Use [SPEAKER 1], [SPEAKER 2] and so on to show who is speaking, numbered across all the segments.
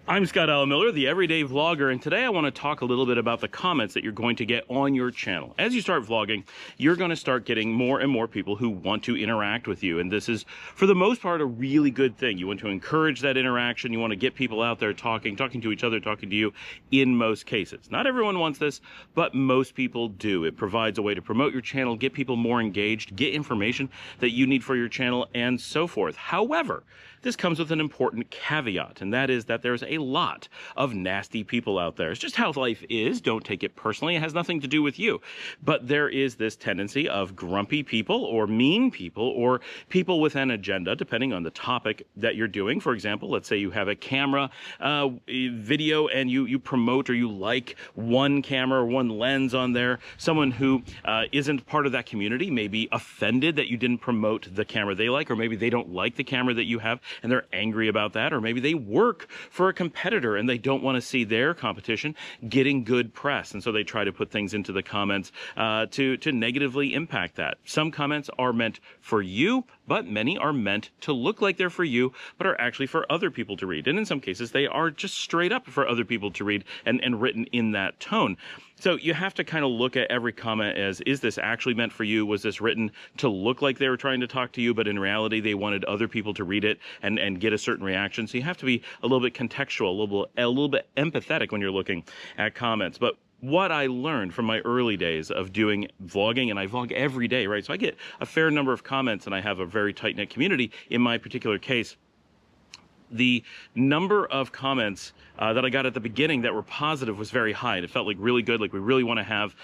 [SPEAKER 1] I'm Scott Alan Miller, the Everyday Vlogger, and today I want to talk a little bit about the comments that you're going to get on your channel. As you start vlogging, you're going to start getting more and more people who want to interact with you, and this is, for the most part, a really good thing. You want to encourage that interaction. You want to get people out there talking to each other, talking to you in most cases. Not everyone wants this, but most people do. It provides a way to promote your channel, get people more engaged, get information that you need for your channel, and so forth. However, this comes with an important caveat, and that is that there's a lot of nasty people out there. It's just how life is. Don't take it personally. It has nothing to do with you. But there is this tendency of grumpy people or mean people or people with an agenda, depending on the topic that you're doing. For example, let's say you have a camera video and you promote or you like one camera or one lens on there. Someone who isn't part of that community may be offended that you didn't promote the camera they like, or maybe they don't like the camera that you have and they're angry about that, or maybe they work for a competitor and they don't want to see their competition getting good press, and so they try to put things into the comments to negatively impact that. Some comments are meant for you, but many are meant to look like they're for you, but are actually for other people to read. And in some cases, they are just straight up for other people to read and written in that tone. So you have to kind of look at every comment as, is this actually meant for you? Was this written to look like they were trying to talk to you, but in reality, they wanted other people to read it and get a certain reaction? So you have to be a little bit contextual, a little bit empathetic when you're looking at comments. But what I learned from my early days of doing vlogging, and I vlog every day, right? So I get a fair number of comments and I have a very tight-knit community in my particular case. The number of comments that I got at the beginning that were positive was very high, and it felt like really good, like we really want to have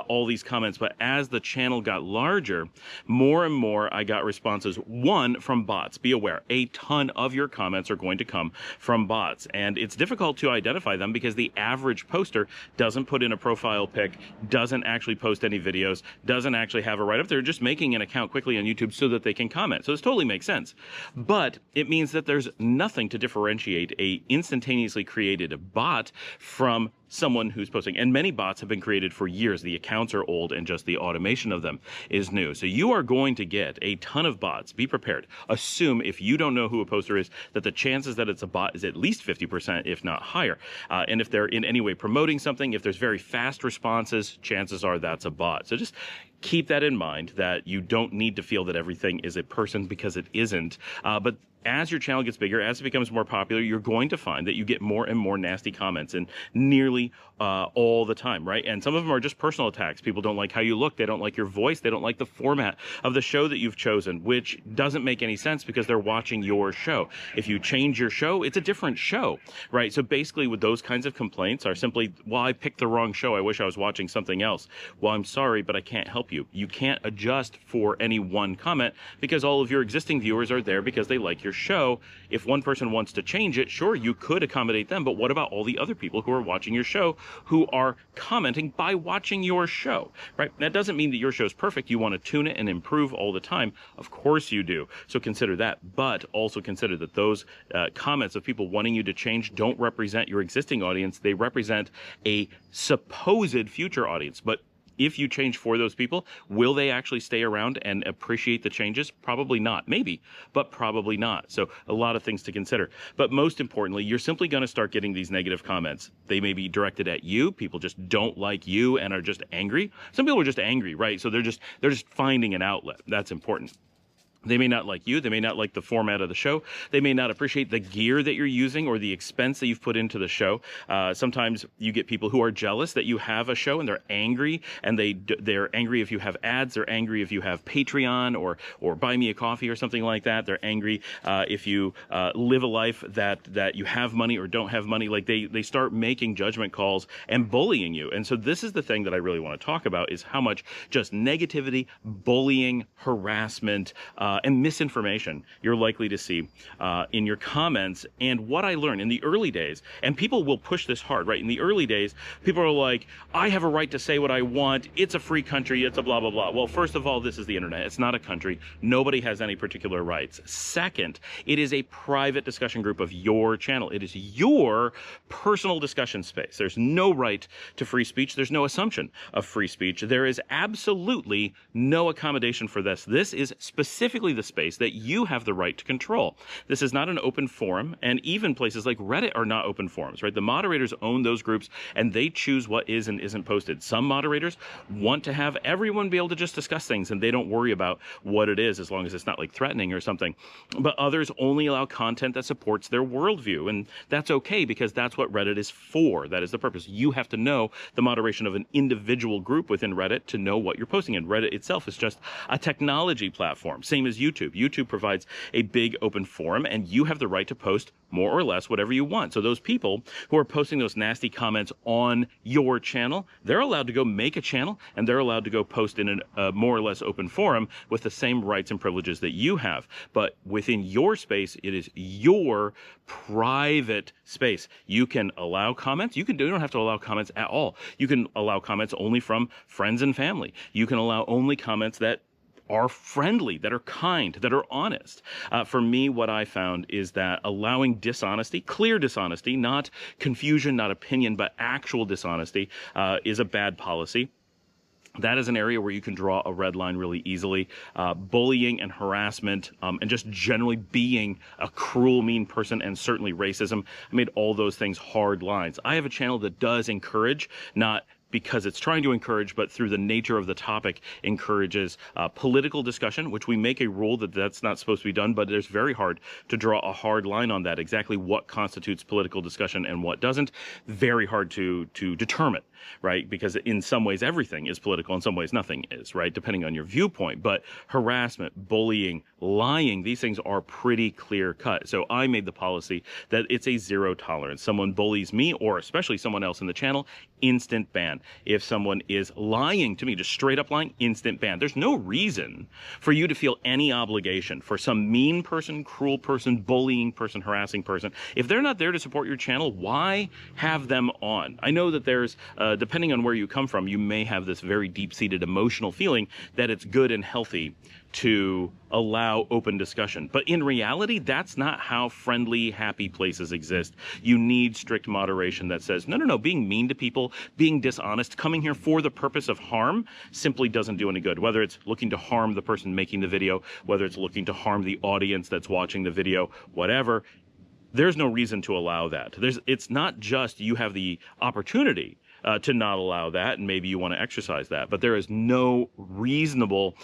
[SPEAKER 1] all these comments. But as the channel got larger, more and more I got responses, one, from bots. Be aware, a ton of your comments are going to come from bots, and it's difficult to identify them because the average poster doesn't put in a profile pic, doesn't actually post any videos, doesn't actually have a write-up. They're just making an account quickly on YouTube so that they can comment. So this totally makes sense. But it means that there's nothing to differentiate a instantaneously created bot from someone who's posting. And many bots have been created for years. The accounts are old and just the automation of them is new. So you are going to get a ton of bots. Be prepared. Assume, if you don't know who a poster is, that the chances that it's a bot is at least 50%, if not higher. And if they're in any way promoting something, if there's very fast responses, chances are that's a bot. So just keep that in mind, that you don't need to feel that everything is a person, because it isn't. But as your channel gets bigger, as it becomes more popular, you're going to find that you get more and more nasty comments, and nearly all the time, right? And some of them are just personal attacks. People don't like how you look. They don't like your voice. They don't like the format of the show that you've chosen, which doesn't make any sense because they're watching your show. If you change your show, it's a different show, right? So basically with those kinds of complaints are simply, well, I picked the wrong show. I wish I was watching something else. Well, I'm sorry, but I can't help you. You can't adjust for any one comment because all of your existing viewers are there because they like your show. If one person wants to change it, sure, you could accommodate them, but what about all the other people who are watching your show, who are commenting by watching your show, right? That doesn't mean that your show is perfect. You want to tune it and improve all the time. Of course you do. So consider that, but also consider that those comments of people wanting you to change don't represent your existing audience. They represent a supposed future audience. But if you change for those people, will they actually stay around and appreciate the changes? Probably not. Maybe, but probably not. So a lot of things to consider. But most importantly, you're simply going to start getting these negative comments. They may be directed at you. People just don't like you and are just angry. Some people are just angry, right? So they're just finding an outlet. That's important. They may not like you. They may not like the format of the show. They may not appreciate the gear that you're using or the expense that you've put into the show. Sometimes you get people who are jealous that you have a show and they're angry, and they're angry if you have ads. They're angry if you have Patreon or Buy Me a Coffee or something like that. They're angry if you live a life that you have money or don't have money. Like they start making judgment calls and bullying you. And so this is the thing that I really want to talk about, is how much just negativity, bullying, harassment, and misinformation you're likely to see in your comments. And what I learned in the early days, and people will push this hard, right? In the early days, people are like, I have a right to say what I want. It's a free country. It's a blah, blah, blah. Well, first of all, this is the internet. It's not a country. Nobody has any particular rights. Second, it is a private discussion group of your channel. It is your personal discussion space. There's no right to free speech. There's no assumption of free speech. There is absolutely no accommodation for this. This is specifically specifically the space that you have the right to control. This is not an open forum, and even places like Reddit are not open forums, right? The moderators own those groups, and they choose what is and isn't posted. Some moderators want to have everyone be able to just discuss things, and they don't worry about what it is as long as it's not like threatening or something. But others only allow content that supports their worldview, and that's okay because that's what Reddit is for. That is the purpose. You have to know the moderation of an individual group within Reddit to know what you're posting in. Reddit itself is just a technology platform, same as YouTube. YouTube provides a big open forum, and you have the right to post more or less whatever you want. So those people who are posting those nasty comments on your channel, they're allowed to go make a channel, and they're allowed to go post in a more or less open forum with the same rights and privileges that you have. But within your space, it is your private space. You can allow comments. You don't have to allow comments at all. You can allow comments only from friends and family. You can allow only comments that are friendly, that are kind, that are honest. For me, what I found is that allowing dishonesty, clear dishonesty, not confusion, not opinion, but actual dishonesty, is a bad policy. That is an area where you can draw a red line really easily. Bullying and harassment, and just generally being a cruel, mean person, and certainly racism. I made all those things hard lines. I have a channel that does encourage, not because it's trying to encourage, but through the nature of the topic, encourages political discussion, which we make a rule that that's not supposed to be done, but it's very hard to draw a hard line on that. Exactly what constitutes political discussion and what doesn't, very hard to determine, right? Because in some ways everything is political, in some ways nothing is, right? Depending on your viewpoint. But harassment, bullying, lying, these things are pretty clear cut. So I made the policy that it's a zero tolerance. Someone bullies me, or especially someone else in the channel, instant ban. If someone is lying to me, just straight up lying, instant ban. There's no reason for you to feel any obligation for some mean person, cruel person, bullying person, harassing person. If they're not there to support your channel, why have them on? I know that there's, depending on where you come from, you may have this very deep-seated emotional feeling that it's good and healthy to allow open discussion. But in reality, that's not how friendly, happy places exist. You need strict moderation that says, no, being mean to people, being dishonest, coming here for the purpose of harm simply doesn't do any good. Whether it's looking to harm the person making the video, whether it's looking to harm the audience that's watching the video, whatever, there's no reason to allow that. It's not just you have the opportunity to not allow that, and maybe you want to exercise that. But there is no reasonable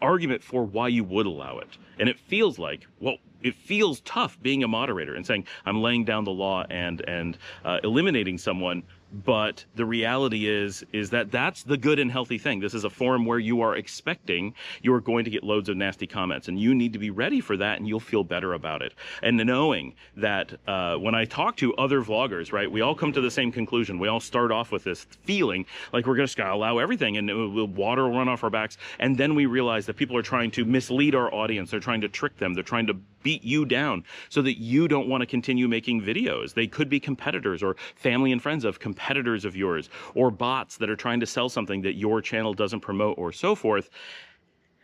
[SPEAKER 1] argument for why you would allow it. And it feels like, well, it feels tough being a moderator and saying, I'm laying down the law and eliminating someone. But the reality is that that's the good and healthy thing. This is a forum where you are expecting you are going to get loads of nasty comments, and you need to be ready for that, and you'll feel better about it. And knowing that when I talk to other vloggers, right, we all come to the same conclusion. We all start off with this feeling like we're just going to allow everything, and water will run off our backs. And then we realize that people are trying to mislead our audience. They're trying to trick them. They're trying to beat you down so that you don't want to continue making videos. They could be competitors or family and friends of competitors of yours, or bots that are trying to sell something that your channel doesn't promote, or so forth.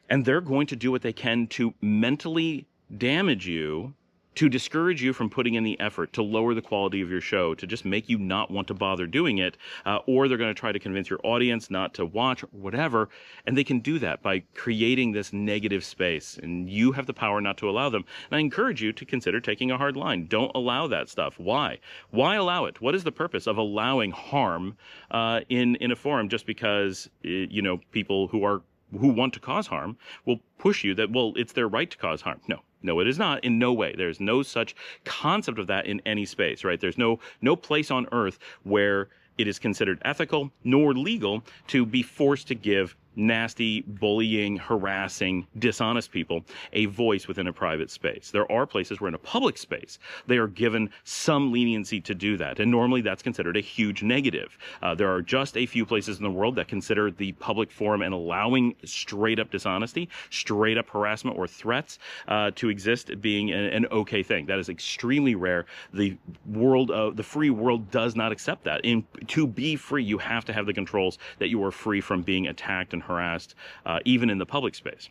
[SPEAKER 1] And they're going to do what they can to mentally damage you, to discourage you from putting in the effort, to lower the quality of your show, to just make you not want to bother doing it, or they're going to try to convince your audience not to watch, or whatever. And they can do that by creating this negative space, and you have the power not to allow them. And I encourage you to consider taking a hard line. Don't allow that stuff. Why? Why allow it? What is the purpose of allowing harm in a forum just because people who want to cause harm will push you that, well, it's their right to cause harm? No, it is not. In no way. There's no such concept of that in any space, right? There's no place on earth where it is considered ethical nor legal to be forced to give nasty, bullying, harassing, dishonest people a voice within a private space. There are places where in a public space, they are given some leniency to do that. And normally that's considered a huge negative. There are just a few places in the world that consider the public forum and allowing straight up dishonesty, straight up harassment or threats to exist being an okay thing. That is extremely rare. The free world does not accept that. To be free, you have to have the controls that you are free from being attacked and harassed, even in the public space.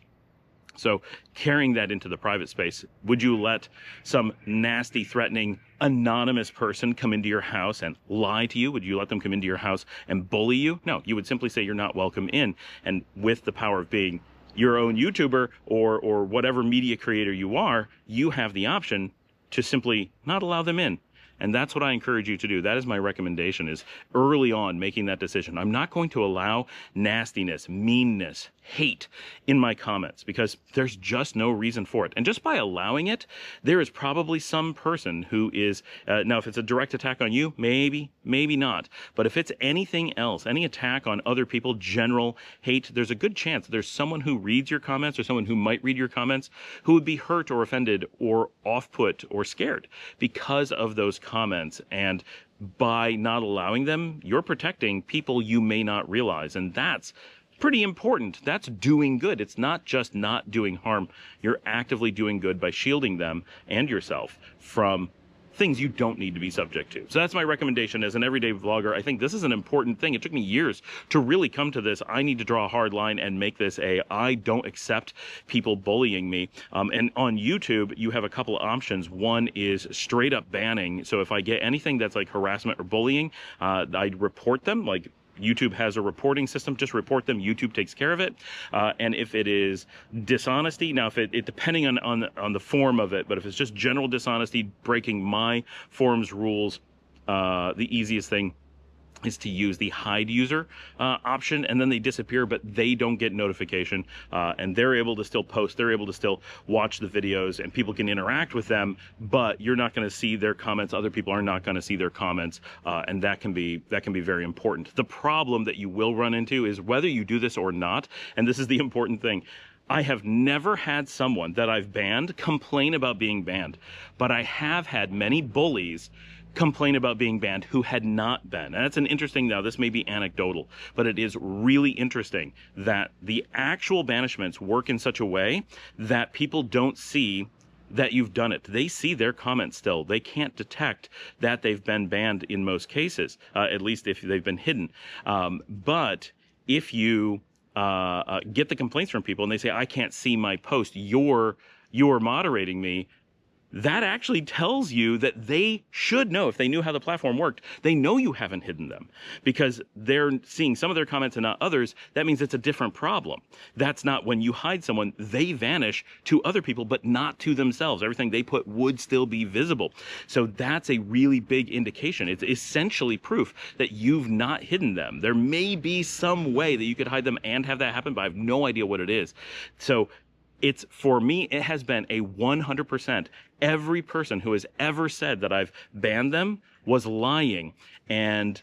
[SPEAKER 1] So carrying that into the private space, would you let some nasty, threatening, anonymous person come into your house and lie to you? Would you let them come into your house and bully you? No, you would simply say you're not welcome in. And with the power of being your own YouTuber or whatever media creator you are, you have the option to simply not allow them in. And that's what I encourage you to do. That is my recommendation, is early on making that decision. I'm not going to allow nastiness, meanness, hate in my comments because there's just no reason for it. And just by allowing it, there is probably some person who is, now if it's a direct attack on you, maybe not. But if it's anything else, any attack on other people, general hate, there's a good chance there's someone who reads your comments or someone who might read your comments who would be hurt or offended or off-put or scared because of those comments. And by not allowing them, you're protecting people you may not realize. And that's pretty important. That's doing good. It's not just not doing harm. You're actively doing good by shielding them and yourself from things you don't need to be subject to. So that's my recommendation as an everyday vlogger. I think this is an important thing. It took me years to really come to this. I need to draw a hard line and make this I don't accept people bullying me. And on YouTube, you have a couple of options. One is straight up banning. So if I get anything that's like harassment or bullying, I report them. Like, YouTube has a reporting system. Just report them. YouTube takes care of it. And if it is dishonesty, now if it depending on the form of it, but if it's just general dishonesty, breaking my forum's rules, the easiest thing is to use the hide user option, and then they disappear, but they don't get notification, and they're able to still post, they're able to still watch the videos, and people can interact with them, but you're not going to see their comments. Other people are not going to see their comments, and that can be very important. The problem that you will run into is whether you do this or not, and this is the important thing. I have never had someone that I've banned complain about being banned, but I have had many bullies complain about being banned who had not been. And that's an interesting, now this may be anecdotal, but it is really interesting that the actual banishments work in such a way that people don't see that you've done it. They see their comments still. They can't detect that they've been banned in most cases, at least if they've been hidden. But if you get the complaints from people and they say, I can't see my post, you're moderating me, that actually tells you that they should know. If they knew how the platform worked, they know you haven't hidden them because they're seeing some of their comments and not others. That means it's a different problem. That's not when you hide someone, they vanish to other people, but not to themselves. Everything they put would still be visible. So that's a really big indication. It's essentially proof that you've not hidden them. There may be some way that you could hide them and have that happen, but I have no idea what it is. So it's, for me, it has been a 100%. Every person who has ever said that I've banned them was lying. And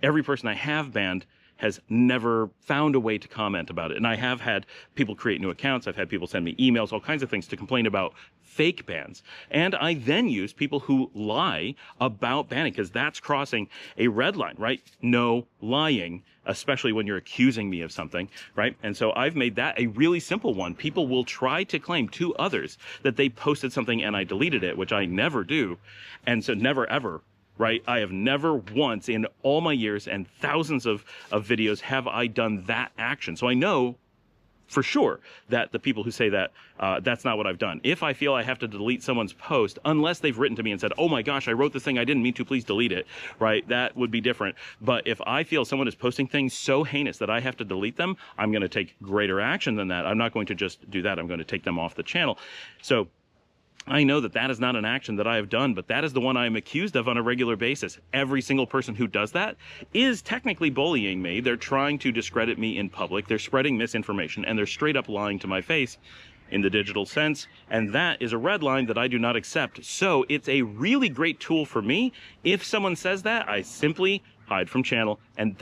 [SPEAKER 1] every person I have banned has never found a way to comment about it. And I have had people create new accounts. I've had people send me emails, all kinds of things to complain about fake bans. And I then use people who lie about banning, because that's crossing a red line, right? No lying, especially when you're accusing me of something, right? And so I've made that a really simple one. People will try to claim to others that they posted something and I deleted it, which I never do. And so never ever, right? I have never once in all my years and thousands of videos have I done that action. So I know for sure that the people who say that, that's not what I've done. If I feel I have to delete someone's post, unless they've written to me and said, oh my gosh, I wrote this thing I didn't mean to, please delete it, right? That would be different. But if I feel someone is posting things so heinous that I have to delete them, I'm going to take greater action than that. I'm not going to just do that. I'm going to take them off the channel. So I know that that is not an action that I have done, but that is the one I am accused of on a regular basis. Every single person who does that is technically bullying me. They're trying to discredit me in public. They're spreading misinformation, and they're straight up lying to my face in the digital sense. And that is a red line that I do not accept. So it's a really great tool for me. If someone says that, I simply hide from channel, and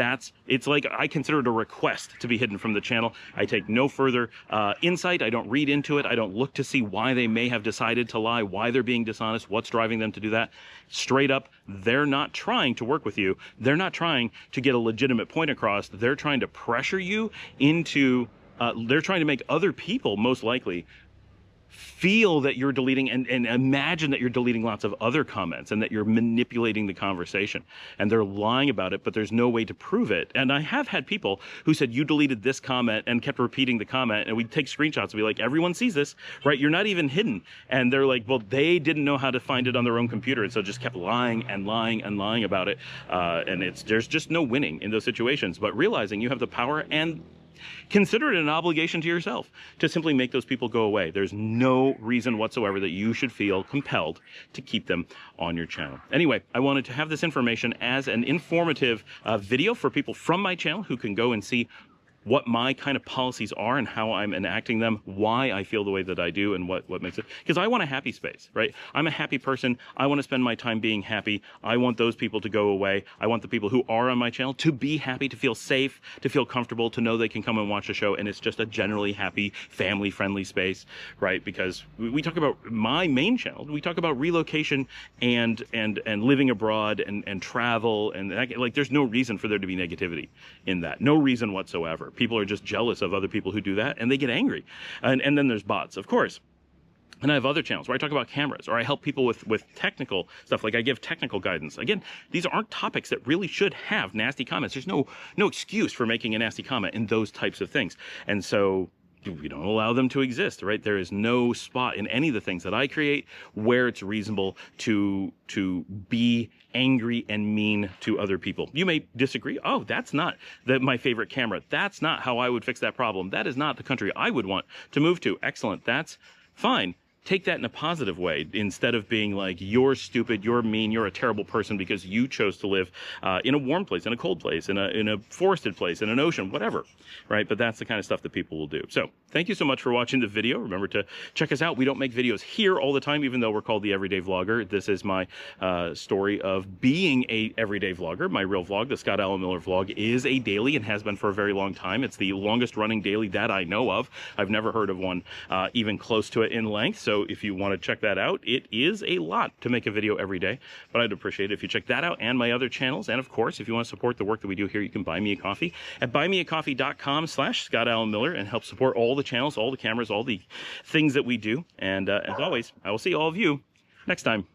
[SPEAKER 1] it's like I consider it a request to be hidden from the channel. I take no further insight. I don't read into it. I don't look to see why they may have decided to lie, why they're being dishonest, what's driving them to do that. Straight up, they're not trying to work with you. They're not trying to get a legitimate point across. They're trying to pressure you into, they're trying to make other people, most likely, feel that you're deleting and imagine that you're deleting lots of other comments and that you're manipulating the conversation, and they're lying about it, but there's no way to prove it. And I have had people who said, you deleted this comment, and kept repeating the comment, and we'd take screenshots and be like, everyone sees this, right? You're not even hidden. And they're like, well, they didn't know how to find it on their own computer, and so just kept lying and lying and lying about it. And there's just no winning in those situations, but realizing you have the power and consider it an obligation to yourself to simply make those people go away. There's no reason whatsoever that you should feel compelled to keep them on your channel. Anyway, I wanted to have this information as an informative video for people from my channel who can go and see what my kind of policies are and how I'm enacting them, why I feel the way that I do, and what makes it. Because I want a happy space, right? I'm a happy person. I want to spend my time being happy. I want those people to go away. I want the people who are on my channel to be happy, to feel safe, to feel comfortable, to know they can come and watch the show, and it's just a generally happy, family-friendly space, right? Because we talk about my main channel. We talk about relocation and living abroad and travel, and like there's no reason for there to be negativity in that. No reason whatsoever. People are just jealous of other people who do that, and they get angry. And then there's bots, of course. And I have other channels where I talk about cameras, or I help people with technical stuff, like I give technical guidance. Again, these aren't topics that really should have nasty comments. There's no excuse for making a nasty comment in those types of things. And so we don't allow them to exist, right? There is no spot in any of the things that I create where it's reasonable to be angry and mean to other people. You may disagree. Oh, that's not my favorite camera. That's not how I would fix that problem. That is not the country I would want to move to. Excellent. That's fine. Take that in a positive way instead of being like, you're stupid, you're mean, you're a terrible person because you chose to live in a warm place, in a cold place, in a forested place, in an ocean, whatever, right? But that's the kind of stuff that people will do. So thank you so much for watching the video. Remember to check us out. We don't make videos here all the time, even though we're called the Everyday Vlogger. This is my story of being a everyday vlogger. My real vlog, the Scott Allen Miller vlog, is a daily and has been for a very long time. It's the longest running daily that I know of. I've never heard of one even close to it in length. So if you want to check that out, it is a lot to make a video every day, but I'd appreciate it if you check that out and my other channels. And of course, if you want to support the work that we do here, you can buy me a coffee at buymeacoffee.com/Scott Allen Miller and help support all the channels, all the cameras, all the things that we do. And as always, I will see all of you next time.